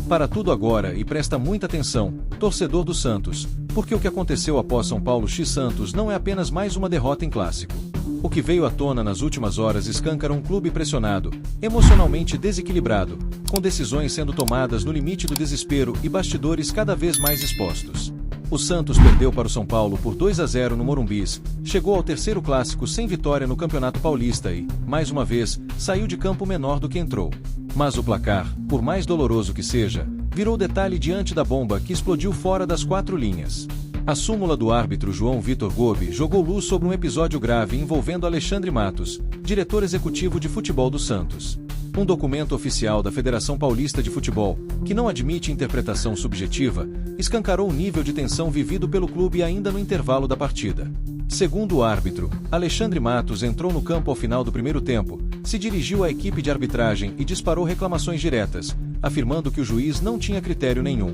Para tudo agora e presta muita atenção, torcedor do Santos, porque o que aconteceu após São Paulo x Santos não é apenas mais uma derrota em clássico. O que veio à tona nas últimas horas escancara um clube pressionado, emocionalmente desequilibrado, com decisões sendo tomadas no limite do desespero e bastidores cada vez mais expostos. O Santos perdeu para o São Paulo por 2-0 no Morumbis, chegou ao terceiro clássico sem vitória no Campeonato Paulista e, mais uma vez, saiu de campo menor do que entrou. Mas o placar, por mais doloroso que seja, virou detalhe diante da bomba que explodiu fora das quatro linhas. A súmula do árbitro João Vitor Gobi jogou luz sobre um episódio grave envolvendo Alexandre Matos, diretor executivo de futebol do Santos. Um documento oficial da Federação Paulista de Futebol, que não admite interpretação subjetiva, escancarou o nível de tensão vivido pelo clube ainda no intervalo da partida. Segundo o árbitro, Alexandre Matos entrou no campo ao final do primeiro tempo, se dirigiu à equipe de arbitragem e disparou reclamações diretas, afirmando que o juiz não tinha critério nenhum.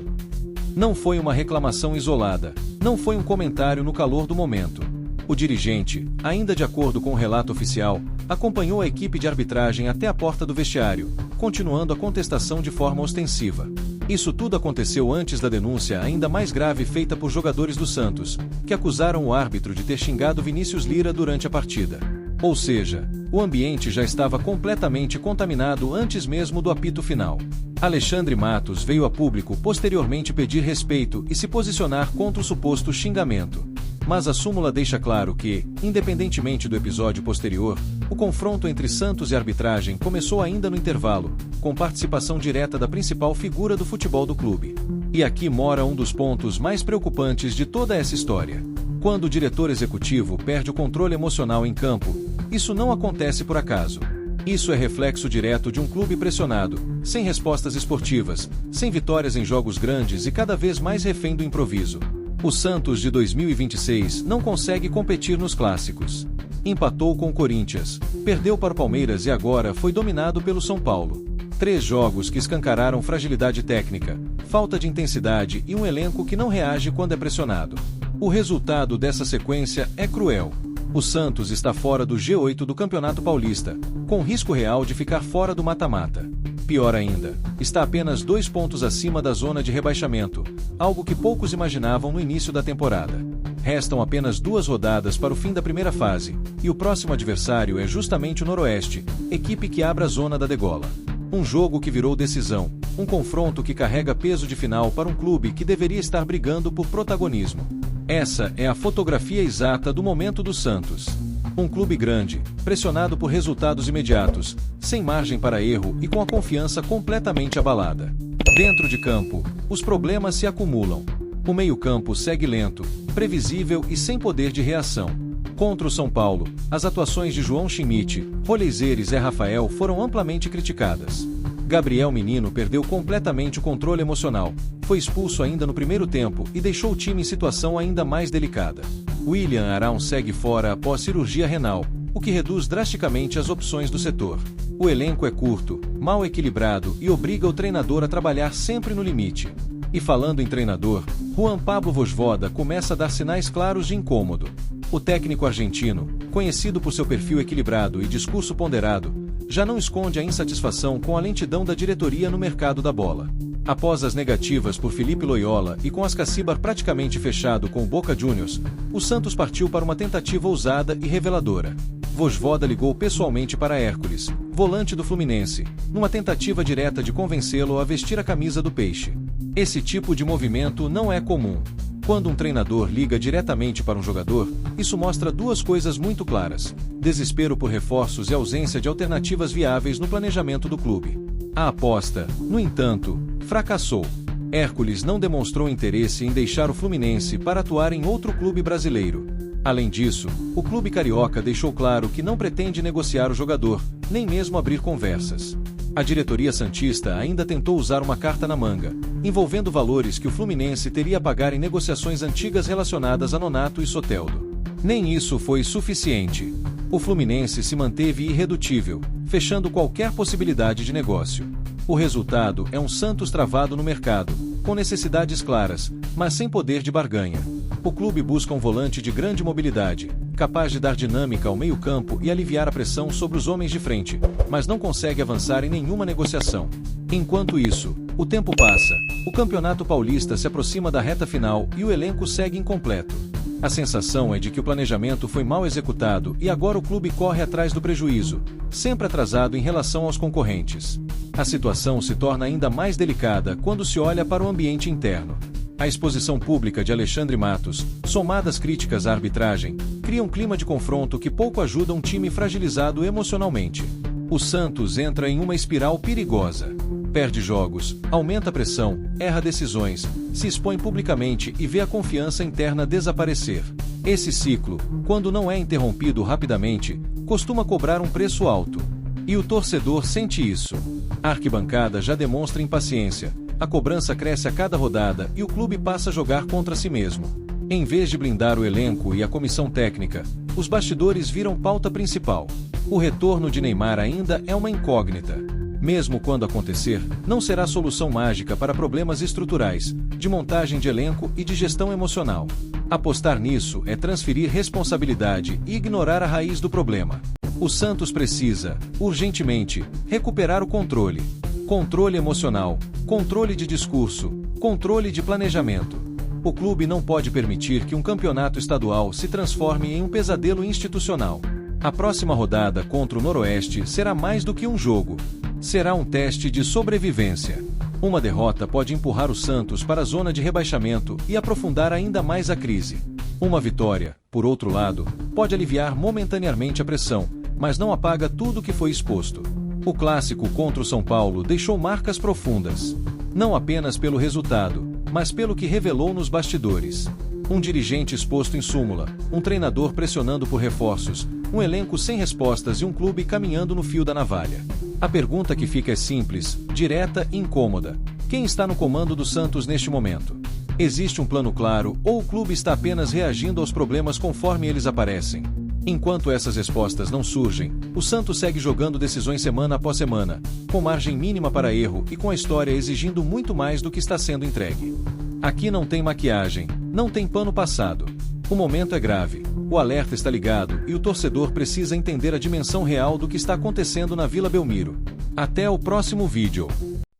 Não foi uma reclamação isolada, não foi um comentário no calor do momento. O dirigente, ainda de acordo com o relato oficial, acompanhou a equipe de arbitragem até a porta do vestiário, continuando a contestação de forma ostensiva. Isso tudo aconteceu antes da denúncia ainda mais grave feita por jogadores do Santos, que acusaram o árbitro de ter xingado Vinícius Lira durante a partida. Ou seja, o ambiente já estava completamente contaminado antes mesmo do apito final. Alexandre Matos veio a público posteriormente pedir respeito e se posicionar contra o suposto xingamento. Mas a súmula deixa claro que, independentemente do episódio posterior, o confronto entre Santos e arbitragem começou ainda no intervalo, com participação direta da principal figura do futebol do clube. E aqui mora um dos pontos mais preocupantes de toda essa história. Quando o diretor executivo perde o controle emocional em campo, isso não acontece por acaso. Isso é reflexo direto de um clube pressionado, sem respostas esportivas, sem vitórias em jogos grandes e cada vez mais refém do improviso. O Santos de 2026 não consegue competir nos clássicos. Empatou com o Corinthians, perdeu para o Palmeiras e agora foi dominado pelo São Paulo. 3 jogos que escancararam fragilidade técnica, falta de intensidade e um elenco que não reage quando é pressionado. O resultado dessa sequência é cruel. O Santos está fora do G8 do Campeonato Paulista, com risco real de ficar fora do mata-mata. Pior ainda, está apenas 2 pontos acima da zona de rebaixamento, algo que poucos imaginavam no início da temporada. Restam apenas 2 rodadas para o fim da primeira fase, e o próximo adversário é justamente o Noroeste, equipe que abre a zona da degola. Um jogo que virou decisão, um confronto que carrega peso de final para um clube que deveria estar brigando por protagonismo. Essa é a fotografia exata do momento do Santos. Um clube grande, pressionado por resultados imediatos, sem margem para erro e com a confiança completamente abalada. Dentro de campo, os problemas se acumulam. O meio-campo segue lento, previsível e sem poder de reação. Contra o São Paulo, as atuações de João Schmidt, Rolleiser e Zé Rafael foram amplamente criticadas. Gabriel Menino perdeu completamente o controle emocional, foi expulso ainda no primeiro tempo e deixou o time em situação ainda mais delicada. William Arão segue fora após cirurgia renal, o que reduz drasticamente as opções do setor. O elenco é curto, mal equilibrado e obriga o treinador a trabalhar sempre no limite. E falando em treinador, Juan Pablo Vojvoda começa a dar sinais claros de incômodo. O técnico argentino, conhecido por seu perfil equilibrado e discurso ponderado, já não esconde a insatisfação com a lentidão da diretoria no mercado da bola. Após as negativas por Felipe Loyola e com Ascacibar praticamente fechado com o Boca Juniors, o Santos partiu para uma tentativa ousada e reveladora. Vojvoda ligou pessoalmente para Hércules, volante do Fluminense, numa tentativa direta de convencê-lo a vestir a camisa do Peixe. Esse tipo de movimento não é comum. Quando um treinador liga diretamente para um jogador, isso mostra 2 coisas muito claras: desespero por reforços e ausência de alternativas viáveis no planejamento do clube. A aposta, no entanto, fracassou. Hércules não demonstrou interesse em deixar o Fluminense para atuar em outro clube brasileiro. Além disso, o clube carioca deixou claro que não pretende negociar o jogador, nem mesmo abrir conversas. A diretoria santista ainda tentou usar uma carta na manga, envolvendo valores que o Fluminense teria a pagar em negociações antigas relacionadas a Nonato e Soteldo. Nem isso foi suficiente. O Fluminense se manteve irredutível, fechando qualquer possibilidade de negócio. O resultado é um Santos travado no mercado, com necessidades claras, mas sem poder de barganha. O clube busca um volante de grande mobilidade, capaz de dar dinâmica ao meio-campo e aliviar a pressão sobre os homens de frente, mas não consegue avançar em nenhuma negociação. Enquanto isso, o tempo passa, o Campeonato Paulista se aproxima da reta final e o elenco segue incompleto. A sensação é de que o planejamento foi mal executado e agora o clube corre atrás do prejuízo, sempre atrasado em relação aos concorrentes. A situação se torna ainda mais delicada quando se olha para o ambiente interno. A exposição pública de Alexandre Matos, somadas críticas à arbitragem, cria um clima de confronto que pouco ajuda um time fragilizado emocionalmente. O Santos entra em uma espiral perigosa. Perde jogos, aumenta a pressão, erra decisões, se expõe publicamente e vê a confiança interna desaparecer. Esse ciclo, quando não é interrompido rapidamente, costuma cobrar um preço alto. E o torcedor sente isso. A arquibancada já demonstra impaciência. A cobrança cresce a cada rodada e o clube passa a jogar contra si mesmo. Em vez de blindar o elenco e a comissão técnica, os bastidores viram pauta principal. O retorno de Neymar ainda é uma incógnita. Mesmo quando acontecer, não será solução mágica para problemas estruturais, de montagem de elenco e de gestão emocional. Apostar nisso é transferir responsabilidade e ignorar a raiz do problema. O Santos precisa, urgentemente, recuperar o controle. Controle emocional, controle de discurso, controle de planejamento. O clube não pode permitir que um campeonato estadual se transforme em um pesadelo institucional. A próxima rodada contra o Noroeste será mais do que um jogo. Será um teste de sobrevivência. Uma derrota pode empurrar o Santos para a zona de rebaixamento e aprofundar ainda mais a crise. Uma vitória, por outro lado, pode aliviar momentaneamente a pressão, mas não apaga tudo o que foi exposto. O clássico contra o São Paulo deixou marcas profundas. Não apenas pelo resultado, mas pelo que revelou nos bastidores. Um dirigente exposto em súmula, um treinador pressionando por reforços, um elenco sem respostas e um clube caminhando no fio da navalha. A pergunta que fica é simples, direta e incômoda. Quem está no comando do Santos neste momento? Existe um plano claro ou o clube está apenas reagindo aos problemas conforme eles aparecem? Enquanto essas respostas não surgem, o Santos segue jogando decisões semana após semana, com margem mínima para erro e com a história exigindo muito mais do que está sendo entregue. Aqui não tem maquiagem, não tem pano passado. O momento é grave, o alerta está ligado e o torcedor precisa entender a dimensão real do que está acontecendo na Vila Belmiro. Até o próximo vídeo.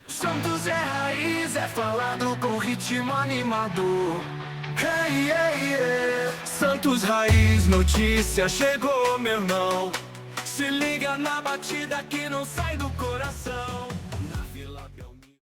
Santos é raiz, é falado com ritmo animado. Hey, hey, hey. Santos Raiz, notícia chegou, meu irmão. Se liga na batida que não sai do coração.